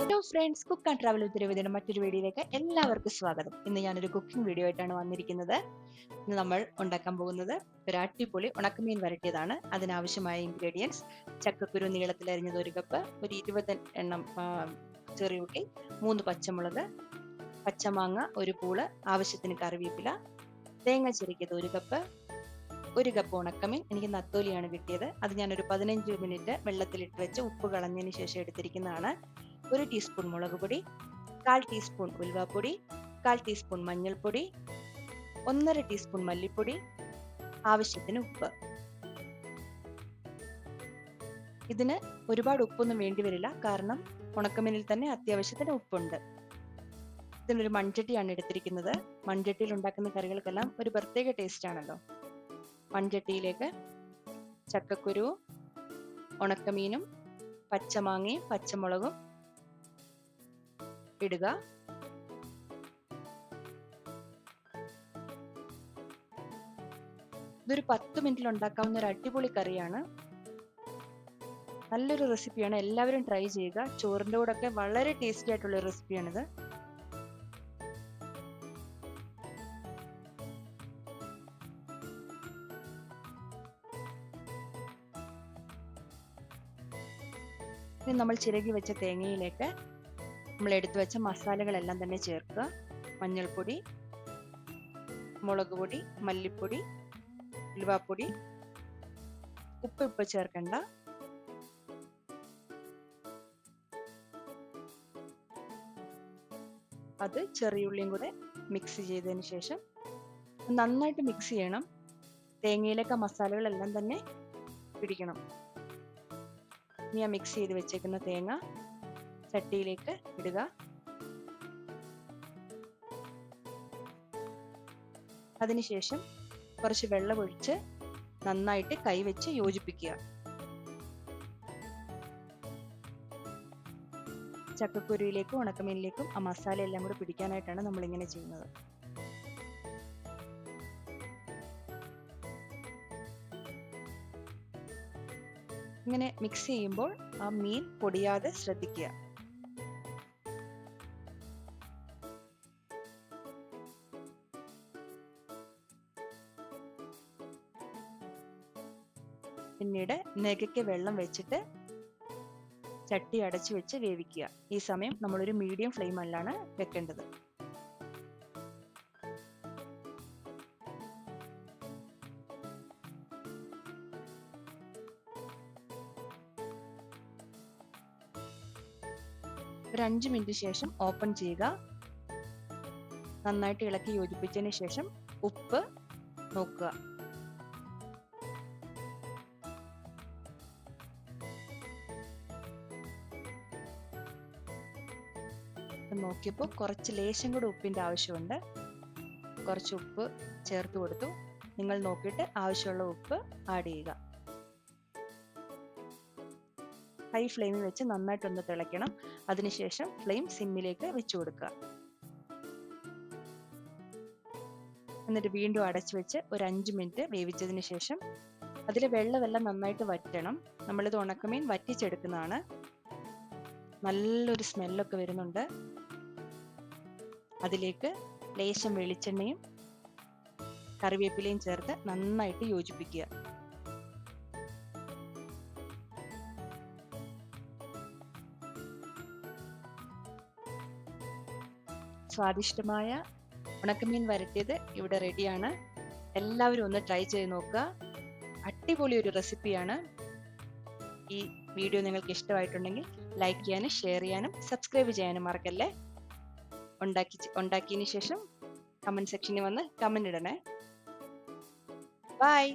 Hello friends, cook and travel ഉത്തരവിധിയുടെ മറ്റൊരു വീഡിയോയിലേക്ക് എല്ലാവർക്കും സ്വാഗതം. ഇന്ന് ഞാനൊരു കുക്കിംഗ് വീഡിയോ ആയിട്ടാണ് വന്നിരിക്കുന്നത്. ഇന്ന് നമ്മൾ ഉണ്ടാക്കാൻ പോകുന്നത് ഒരു അടിപൊളി ഉണക്കമീൻ വരട്ടിയതാണ്. അതിനാവശ്യമായ ഇൻഗ്രീഡിയൻസ്: ചക്കക്കുരു നീളത്തിൽ അരിഞ്ഞത് 1 കപ്പ്, ഒരു 20 എണ്ണം ചെറിയ ഉള്ളി, 3 പച്ചമുളക്, പച്ചമാങ്ങ 1 പൂള്, ആവശ്യത്തിന് കറിവേപ്പില, തേങ്ങ ചിരകിയത് 1 കപ്പ്, 1 കപ്പ് ഉണക്കമീൻ. എനിക്ക് നത്തോലിയാണ് കിട്ടിയത്. അത് ഞാനൊരു 15 മിനിറ്റ് വെള്ളത്തിലിട്ട് വെച്ച് ഉപ്പ് കളഞ്ഞതിന് ശേഷം എടുത്തിരിക്കുന്നതാണ്. 1 ടീസ്പൂൺ മുളക് പൊടി, 1/4 ടീസ്പൂൺ ഉലുവാപ്പൊടി, 1/4 ടീസ്പൂൺ മഞ്ഞൾപ്പൊടി, 1/2 ടീസ്പൂൺ മല്ലിപ്പൊടി, ആവശ്യത്തിന് ഉപ്പ്. ഇതിന് ഒരുപാട് ഉപ്പൊന്നും വേണ്ടി വരില്ല, കാരണം ഉണക്കമീനിൽ തന്നെ അത്യാവശ്യത്തിന് ഉപ്പുണ്ട്. ഇതിനൊരു മൺചട്ടിയാണ് എടുത്തിരിക്കുന്നത്. മൺചട്ടിയിൽ ഉണ്ടാക്കുന്ന കറികൾക്കെല്ലാം ഒരു പ്രത്യേക ടേസ്റ്റ് ആണല്ലോ. മൺചട്ടിയിലേക്ക് ചക്കക്കുരുവും ഉണക്കമീനും പച്ചമാങ്ങയും പച്ചമുളകും ഇടുക. ഇതൊരു 10 മിനിറ്റിൽ ഉണ്ടാക്കാവുന്ന ഒരു അടിപൊളി കറിയാണ്. നല്ലൊരു റെസിപ്പിയാണ്, എല്ലാവരും ട്രൈ ചെയ്യുക. ചോറിൻ്റെ കൂടെ വളരെ ടേസ്റ്റി ആയിട്ടുള്ള റെസിപ്പിയാണിത്. ഇനി നമ്മൾ ചിരകി വെച്ച തേങ്ങയിലേക്ക് നമ്മൾ എടുത്തു വെച്ച മസാലകളെല്ലാം തന്നെ ചേർക്കുക. മഞ്ഞൾപ്പൊടി, മുളക് പൊടി, മല്ലിപ്പൊടി, ഉലുവാപ്പൊടി, ഉപ്പ് ഇപ്പോൾ ചേർക്കണ്ട. അത് ചെറിയുള്ളിയും കൂടെ മിക്സ് ചെയ്തതിന് ശേഷം നന്നായിട്ട് മിക്സ് ചെയ്യണം. തേങ്ങയിലേക്ക് മസാലകളെല്ലാം തന്നെ പിടിക്കണം. ഇനി ആ മിക്സ് ചെയ്ത് വെച്ചേക്കുന്ന തേങ്ങ ചട്ടിയിലേക്ക് ഇടുക. അതിനുശേഷം കുറച്ച് വെള്ളം ഒഴിച്ച് നന്നായിട്ട് കൈവച്ച് യോജിപ്പിക്കുക. ചക്കക്കുരുവിലേക്കും ഉണക്കമീനിലേക്കും ആ മസാല എല്ലാം കൂടെ പിടിക്കാനായിട്ടാണ് നമ്മൾ ഇങ്ങനെ ചെയ്യുന്നത്. ഇങ്ങനെ മിക്സ് ചെയ്യുമ്പോൾ ആ മീൻ പൊടിയാതെ ശ്രദ്ധിക്കുക. പിന്നീട് നെകയ്ക്ക് വെള്ളം വെച്ചിട്ട് ചട്ടി അടച്ചു വെച്ച് വേവിക്കുക. ഈ സമയം നമ്മളൊരു മീഡിയം ഫ്ലെയിമിലാണ് വെക്കേണ്ടത്. ഒരു 5 മിനിറ്റ് ശേഷം ഓപ്പൺ ചെയ്യുക. നന്നായിട്ട് ഇളക്കി യോജിപ്പിച്ചതിന് ശേഷം ഉപ്പ് നോക്കുക. നോക്കിയപ്പോൾ കുറച്ച് ലേശം കൂടെ ഉപ്പിൻ്റെ ആവശ്യമുണ്ട്. കുറച്ച് ഉപ്പ് ചേർത്ത് കൊടുത്തു. നിങ്ങൾ നോക്കിയിട്ട് ആവശ്യമുള്ള ഉപ്പ് ആഡ് ചെയ്യുക. ഹൈ ഫ്ലെയിമിൽ വെച്ച് നന്നായിട്ടൊന്ന് തിളയ്ക്കണം. അതിനുശേഷം ഫ്ലെയിം സിമ്മിലേക്ക് വെച്ചു കൊടുക്കുക. എന്നിട്ട് വീണ്ടും അടച്ചു വെച്ച് ഒരു 5 മിനിറ്റ് വേവിച്ചതിന് ശേഷം അതിലെ വെള്ളമെല്ലാം നന്നായിട്ട് വറ്റണം. നമ്മളിത് ഉണക്കമീൻ വറ്റിച്ചെടുക്കുന്നതാണ്. നല്ലൊരു സ്മെല്ലൊക്കെ വരുന്നുണ്ട്. അതിലേക്ക് ലേശം വെളിച്ചെണ്ണയും കറിവേപ്പിലയും ചേർത്ത് നന്നായിട്ട് യോജിപ്പിക്കുക. സ്വാദിഷ്ടമായ ഉണക്കമീൻ വരട്ടിയത് ഇവിടെ റെഡിയാണ്. എല്ലാവരും ഒന്ന് ട്രൈ ചെയ്ത് നോക്കുക. അടിപൊളി ഒരു റെസിപ്പിയാണ്. ഈ വീഡിയോ നിങ്ങൾക്ക് ഇഷ്ടമായിട്ടുണ്ടെങ്കിൽ ലൈക്ക് ചെയ്യാനും ഷെയർ ചെയ്യാനും സബ്സ്ക്രൈബ് ചെയ്യാനും മറക്കല്ലേ. ഉണ്ടാക്കിയതിന് ശേഷം കമന്റ് സെക്ഷനിൽ വന്ന് കമന്റ് ഇടണേ. ബൈ.